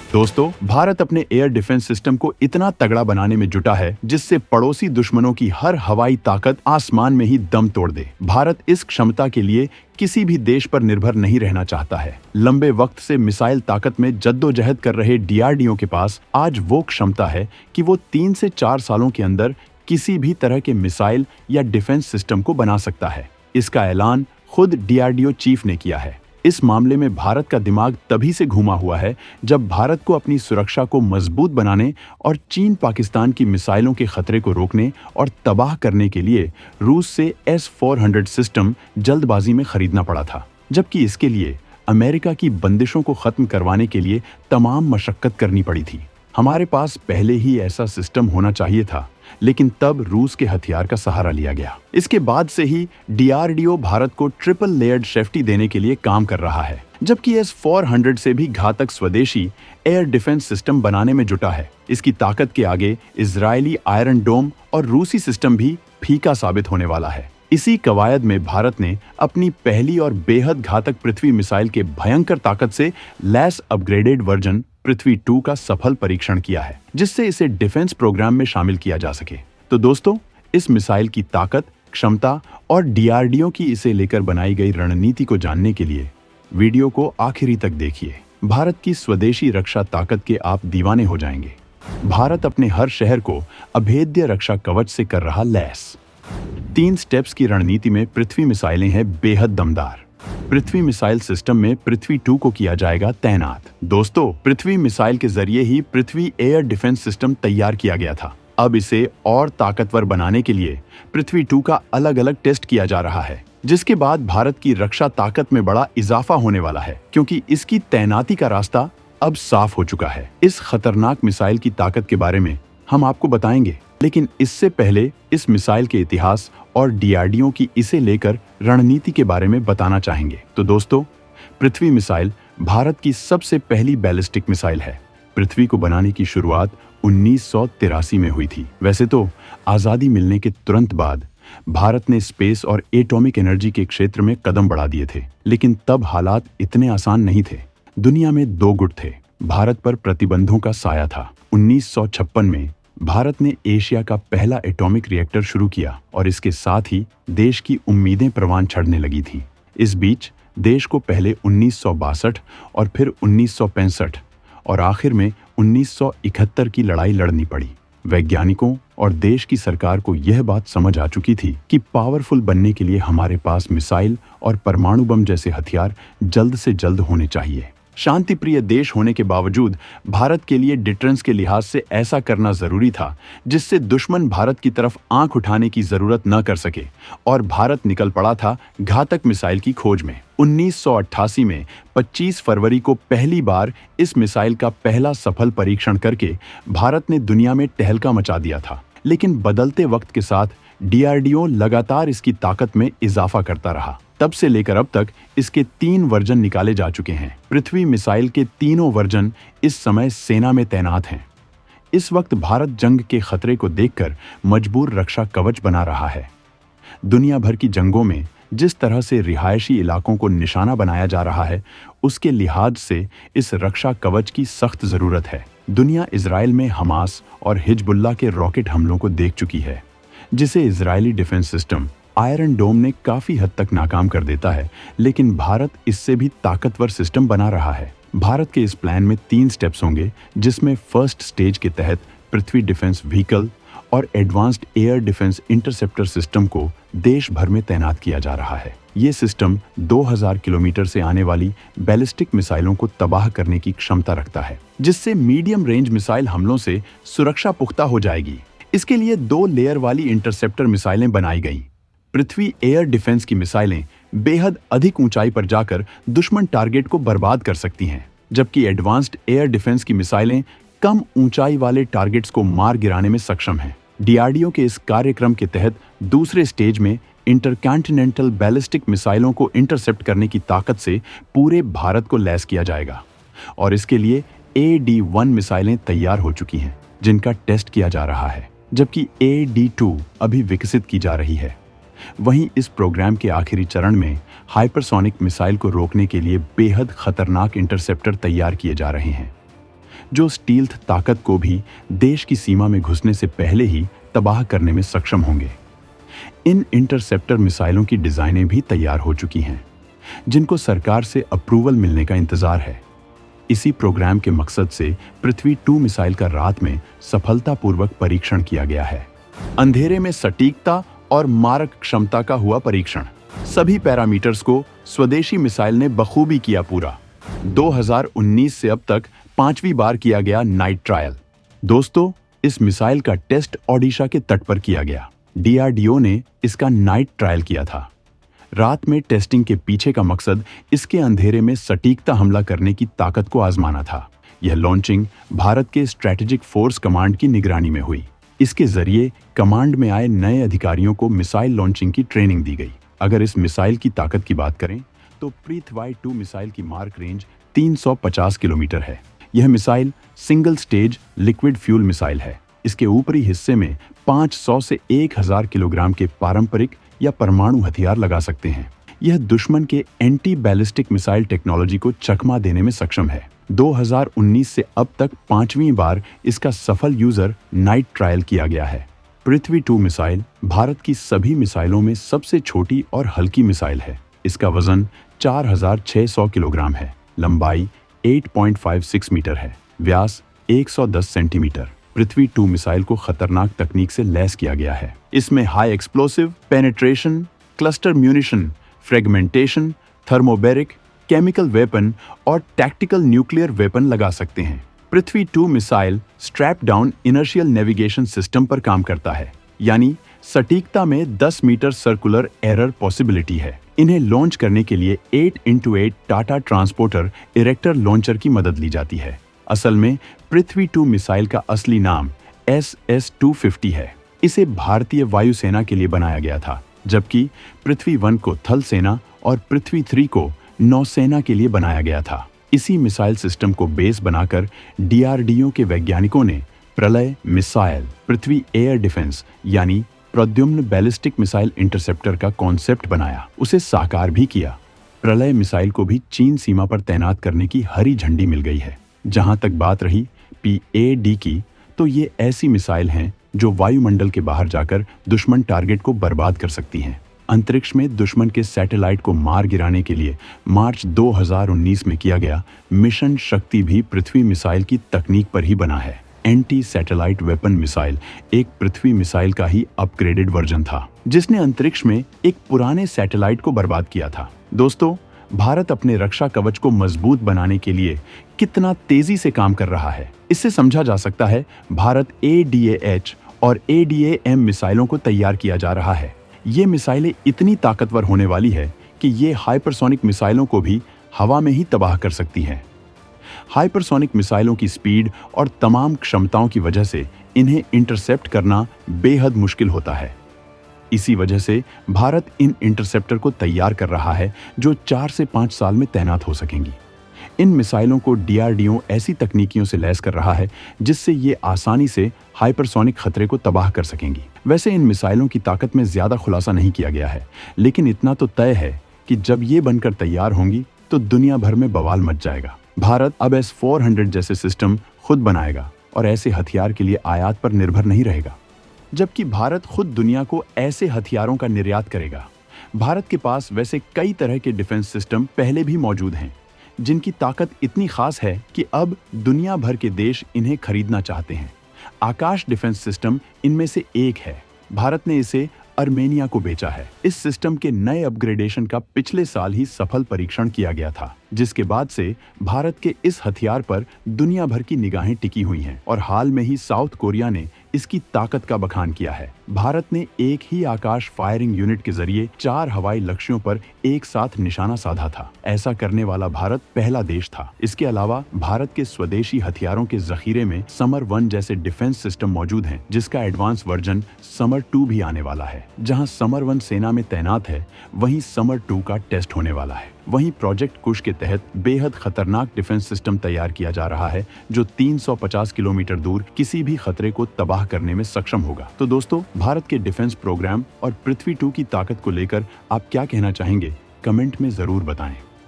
दोस्तों, भारत अपने air defence system को इतना तगड़ा बनाने में जुटा है जिससे पड़ोसी दुश्मनों की हर हवाई ताकत आसमान में ही दम तोड़ दे। भारत इस क्षमता के लिए किसी भी देश पर निर्भर नहीं रहना चाहता है। लंबे वक्त से मिसाइल ताकत में जद्दोजहद कर रहे डीआरडीओ के पास आज वो क्षमता है कि वो 3 से 4 सालों के अंदर किसी भी तरह के मिसाइल या डिफेंस सिस्टम को बना सकता है। इसका ऐलान खुद डीआरडीओ चीफ ने किया है। इस मामले में भारत का दिमाग तभी से घूमा हुआ है जब भारत को अपनी सुरक्षा को मजबूत बनाने और चीन पाकिस्तान की मिसाइलों के खतरे को रोकने और तबाह करने के लिए रूस से S-400 सिस्टम जल्दबाजी में खरीदना पड़ा था, जबकि इसके लिए अमेरिका की बंदिशों को खत्म करवाने के लिए तमाम मशक्कत करनी पड़ी थी। हमारे पास पहले ही ऐसा सिस्टम होना चाहिए था, लेकिन तब रूस के हथियार का सहारा लिया गया। इसके बाद से ही डीआरडीओ भारत को ट्रिपल लेयर्ड सेफ्टी देने के लिए काम कर रहा है, जबकि S-400 से भी घातक स्वदेशी एयर डिफेंस सिस्टम बनाने में जुटा है। इसकी ताकत के आगे इजरायली आयरन डोम और रूसी सिस्टम भी फीका साबित होने वाला है। इसी कवायद में भारत ने अपनी पहली और बेहद घातक पृथ्वी मिसाइल के भयंकर ताकत से लैस अपग्रेडेड वर्जन पृथ्वी 2 का सफल परीक्षण किया है, जिससे इसे डिफेंस प्रोग्राम में शामिल किया जा सके। तो दोस्तों, इस मिसाइल की ताकत, क्षमता और डीआरडीओ की इसे लेकर बनाई गई रणनीति को जानने के लिए वीडियो को आखिरी तक देखिए। भारत की स्वदेशी रक्षा ताकत के आप दीवाने हो जाएंगे। भारत अपने हर शहर को अभेद्य रक्षा कवच से कर रहा लैस। 3 स्टेप्स की रणनीति में पृथ्वी मिसाइलें हैं बेहद दमदार। पृथ्वी मिसाइल सिस्टम में पृथ्वी 2 को किया जाएगा तैनात। दोस्तों, पृथ्वी मिसाइल के जरिए ही पृथ्वी एयर डिफेंस सिस्टम तैयार किया गया था। अब इसे और ताकतवर बनाने के लिए पृथ्वी 2 का अलग-अलग टेस्ट किया जा रहा है, जिसके बाद भारत की रक्षा ताकत में बड़ा इजाफा होने वाला है, क्योंकि इसकी तैनाती का रास्ता अब साफ हो चुका है। इस खतरनाक मिसाइल की ताकत के बारे में हम आपको बताएंगे, लेकिन इससे पहले इस मिसाइल के इतिहास और डीआरडीओ की इसे लेकर रणनीति के बारे में बताना चाहेंगे। तो दोस्तों, पृथ्वी मिसाइल भारत की सबसे पहली बैलिस्टिक मिसाइल है। पृथ्वी को बनाने की शुरुआत 1983 में हुई थी। वैसे तो आज़ादी मिलने के तुरंत बाद भारत ने स्पेस और एटॉमिक एनर्जी के क्षेत्र में कदम बढ़ा दिए थे, लेकिन तब हालात इतने आसान नहीं थे। दुनिया में 2 गुट थे। भारत पर प्रतिबंधों का साया था। 1956 में भारत ने एशिया का पहला एटॉमिक रिएक्टर शुरू किया और इसके साथ ही देश की उम्मीदें परवान चढ़ने लगी थी। इस बीच देश को पहले 1962 और फिर 1965 और आखिर में 1971 की लड़ाई लड़नी पड़ी। वैज्ञानिकों और देश की सरकार को यह बात समझ आ चुकी थी कि पावरफुल बनने के लिए हमारे पास मिसाइल और परमाणु बम जैसे हथियार जल्द से जल्द होने चाहिए। शांति प्रिय देश होने के बावजूद भारत के लिए डिटरेंस के लिहाज से ऐसा करना जरूरी था जिससे दुश्मन भारत की तरफ आंख उठाने की जरूरत न कर सके, और भारत निकल पड़ा था घातक मिसाइल की खोज में। 1988 में 25 फरवरी को पहली बार इस मिसाइल का पहला सफल परीक्षण करके भारत ने दुनिया में तहलका मचा दिया था। लेकिन बदलते वक्त के साथ डीआरडीओ लगातार इसकी ताकत में इजाफा करता रहा। तब से लेकर अब तक इसके 3 वर्जन निकाले जा चुके हैं। पृथ्वी मिसाइल के तीनों वर्जन इस समय सेना में तैनात हैं। इस वक्त भारत जंग के खतरे को देखकर मजबूर रक्षा कवच बना रहा है। दुनिया भर की जंगों में जिस तरह से रिहायशी इलाकों को निशाना बनाया जा रहा है, उसके लिहाज से इस रक्षा कवच की सख्त जरूरत है। दुनिया इजराइल में हमास और हिजबुल्लाह के रॉकेट हमलों को देख चुकी है, जिसे इजरायली डिफेंस सिस्टम आयरन डोम ने काफी हद तक नाकाम कर देता है। लेकिन भारत इससे भी ताकतवर सिस्टम बना रहा है। भारत के इस प्लान में 3 स्टेप्स होंगे, जिसमें फर्स्ट स्टेज के तहत पृथ्वी डिफेंस व्हीकल और advanced air defence interceptor system को देश भर में तैनात किया जा रहा है। ये सिस्टम 2000 किलोमीटर से आने वाली बैलिस्टिक मिसाइलों को तबाह करने की क्षमता रखता है, जिससे मीडियम रेंज मिसाइल हमलों से सुरक्षा पुख्ता हो जाएगी। इसके लिए 2 लेयर वाली इंटरसेप्टर मिसाइलें बनाई गईं। पृथ्वी एयर डिफेंस की मिसाइलें बेहद अधिक ऊंचाई पर जाकर दुश्मन टारगेट को बर्बाद कर सकती हैं, जबकि एडवांस्ड एयर डिफेंस की मिसाइलें कम ऊंचाई वाले टारगेट्स को मार गिराने में सक्षम हैं। डीआरडीओ के इस कार्यक्रम के तहत दूसरे स्टेज में इंटरकॉन्टिनेंटल बैलिस्टिक मिसाइलों को इंटरसेप्ट करने की ताकत से पूरे भारत को लैस किया जाएगा, और इसके लिए AD-1 मिसाइलें तैयार हो चुकी हैं, जिनका टेस्ट किया जा रहा है, जबकि AD-2 अभी विकसित की जा रही है। वहीं इस प्रोग्राम के आखिरी चरण में हाइपरसोनिक मिसाइल को रोकने के लिए बेहद खतरनाक इंटरसेप्टर तैयार किए जा रहे हैं, जो स्टील्थ ताकत को भी देश की सीमा में घुसने से पहले ही तबाह करने में सक्षम होंगे। इन इंटरसेप्टर मिसाइलों की डिजाइनें भी तैयार हो चुकी हैं, जिनको सरकार से अप्रूवल मिलने का इंतजार है। इसी प्रोग्राम के मकसद से पृथ्वी 2 मिसाइल का रात में सफलतापूर्वक परीक्षण किया गया है। अंधेरे में सटीकता और मारक क्षमता का हुआ परीक्षण। सभी पैरामीटर्स को स्वदेशी मिसाइल ने बखूबी किया पूरा। 2019 से अब तक 5वीं बार किया गया नाइट ट्रायल। दोस्तों, इस मिसाइल का टेस्ट ओडिशा के तट पर किया गया। डीआरडीओ ने इसका नाइट ट्रायल किया था। रात में टेस्टिंग के पीछे का मकसद इसके अंधेरे में सटीकता हमला करने की ताकत को आजमाना था। यह लॉन्चिंग भारत के स्ट्रेटेजिक फोर्स कमांड की निगरानी में हुई। इसके जरिए कमांड में आए नए अधिकारियों को मिसाइल लॉन्चिंग की ट्रेनिंग दी गई। अगर इस मिसाइल की ताकत की बात करें तो पृथ्वी 2 मिसाइल की मार्क रेंज 350 किलोमीटर है। यह missile single stage liquid fuel missile है। इसके ऊपरी हिस्से में 500 से 1000 किलोग्राम के पारंपरिक या परमाणु हथियार लगा सकते हैं। यह दुश्मन के एंटी बैलिस्टिक मिसाइल टेक्नोलॉजी को चकमा देने में सक्षम है। 2019 से अब तक 5वीं बार इसका सफल यूजर नाइट ट्रायल किया गया है। पृथ्वी 2 मिसाइल भारत की सभी मिसाइलों में सबसे छोटी और हल्की मिसाइल है। इसका वजन 4600 किलोग्राम है, लंबाई 8.56 मीटर है, व्यास 110 सेंटीमीटर। पृथ्वी 2 मिसाइल को खतरनाक तकनीक से लैस किया गया है। इसमें high explosive, penetration, cluster munition, fragmentation, thermobaric, chemical weapon और टैक्टिकल न्यूक्लियर वेपन लगा सकते हैं। पृथ्वी 2 missile strap down inertial navigation system पर काम करता है, यानी सटीकता में 10 मीटर सर्कुलर एरर पॉसिबिलिटी है। इन्हें लॉन्च करने के लिए 8x8 Tata transporter erector launcher की मदद ली जाती है। असल में पृथ्वी 2 मिसाइल का असली नाम SS-250 है। इसे भारतीय वायुसेना के लिए बनाया गया था, जबकि पृथ्वी 1 को थल सेना और पृथ्वी 3 को नौसेना के लिए बनाया गया था। इसी मिसाइल सिस्टम को बेस बनाकर डीआरडीओ के वैज्ञानिकों ने प्रलय मिसाइल पृथ्वी एयर डिफेंस यानी प्रद्युम्न बैलिस्टिक मिसाइल इंटरसेप्टर का कॉन्सेप्ट बनाया, उसे साकार भी किया। प्रलय मिसाइल को भी चीन सीमा पर तैनात करने की हरी झंडी मिल गई है। जहां तक बात रही PAD की, तो ये ऐसी मिसाइल हैं जो वायुमंडल के बाहर जाकर दुश्मन टारगेट को बर्बाद कर सकती हैं। अंतरिक्ष में दुश्मन के सैटेलाइट को मार गिराने के लिए मार्च 2019 में किया गया मिशन शक्ति भी पृथ्वी मिसाइल की तकनीक पर ही बना है। एंटी सैटेलाइट वेपन मिसाइल एक पृथ्वी मिसाइल का ही अपग्रेडेड वर्जन था, जिसने अंतरिक्ष में एक पुराने सैटेलाइट को बर्बाद किया था। दोस्तों, भारत अपने रक्षा कवच को मजबूत बनाने के लिए कितना तेजी से काम कर रहा है, इससे समझा जा सकता है भारत ADAH और ADAM मिसाइलों को तैयार किया जा रहा है। ये मिसाइलें इतनी ताकतवर होने वाली है कि ये हाइपरसोनिक मिसाइलों को भी हवा में ही तबाह कर सकती हैं। हाइपरसोनिक मिसाइलों की स्पीड और तमाम क्षमताओं की वजह से इन्हें इंटरसेप्ट करना बेहद मुश्किल होता है। इसी वजह से भारत इन इंटरसेप्टर को तैयार कर रहा है जो 4 से 5 साल में तैनात हो सकेंगी। इन मिसाइलों को डीआरडीओ ऐसी तकनीकियों से लैस कर रहा है जिससे ये आसानी से हाइपरसोनिक खतरे को तबाह कर सकेंगी। वैसे इन मिसाइलों की ताकत में ज्यादा खुलासा नहीं किया गया है, लेकिन इतना तो तय है कि जब ये बनकर तैयार होंगी तो दुनिया भर में बवाल मच जाएगा। भारत अब S-400 जैसे सिस्टम खुद बनाएगा और ऐसे हथियार के लिए आयात पर निर्भर नहीं रहेगा, जबकि भारत खुद दुनिया को ऐसे हथियारों का निर्यात करेगा। भारत के पास वैसे कई तरह के डिफेंस सिस्टम पहले भी मौजूद हैं, जिनकी ताकत इतनी खास है कि अब दुनिया भर के देश इन्हें खरीदना चाहते हैं। आकाश डिफेंस सिस्टम इनमें से एक है। भारत ने इसे अर्मेनिया को बेचा है। इस सिस्टम के नए अपग्रेडेशन का पिछले साल ही सफल परीक्षण किया गया था, जिसके बाद से भारत के इस हथियार पर दुनिया भर की निगाहें टिकी हुई हैं और हाल में ही साउथ कोरिया ने इसकी ताकत का बखान किया है। भारत ने एक ही आकाश फायरिंग यूनिट के जरिए 4 हवाई लक्ष्यों पर एक साथ निशाना साधा था। ऐसा करने वाला भारत पहला देश था। इसके अलावा भारत के स्वदेशी हथियारों के जखीरे में समर 1 जैसे डिफेंस सिस्टम मौजूद हैं, जिसका एडवांस वर्जन समर 2 भी आने वाला है। जहां समर 1 सेना में तैनात है, वहीं समर 2 का टेस्ट होने वाला है। वहीं प्रोजेक्ट कुश के तहत बेहद खतरनाक डिफेंस सिस्टम तैयार किया जा रहा है, जो 350 किलोमीटर दूर किसी भी खतरे को तबाह करने में सक्षम होगा। तो दोस्तों, भारत के डिफेंस प्रोग्राम और पृथ्वी 2 की ताकत को लेकर आप क्या कहना चाहेंगे? कमेंट में जरूर बताएं।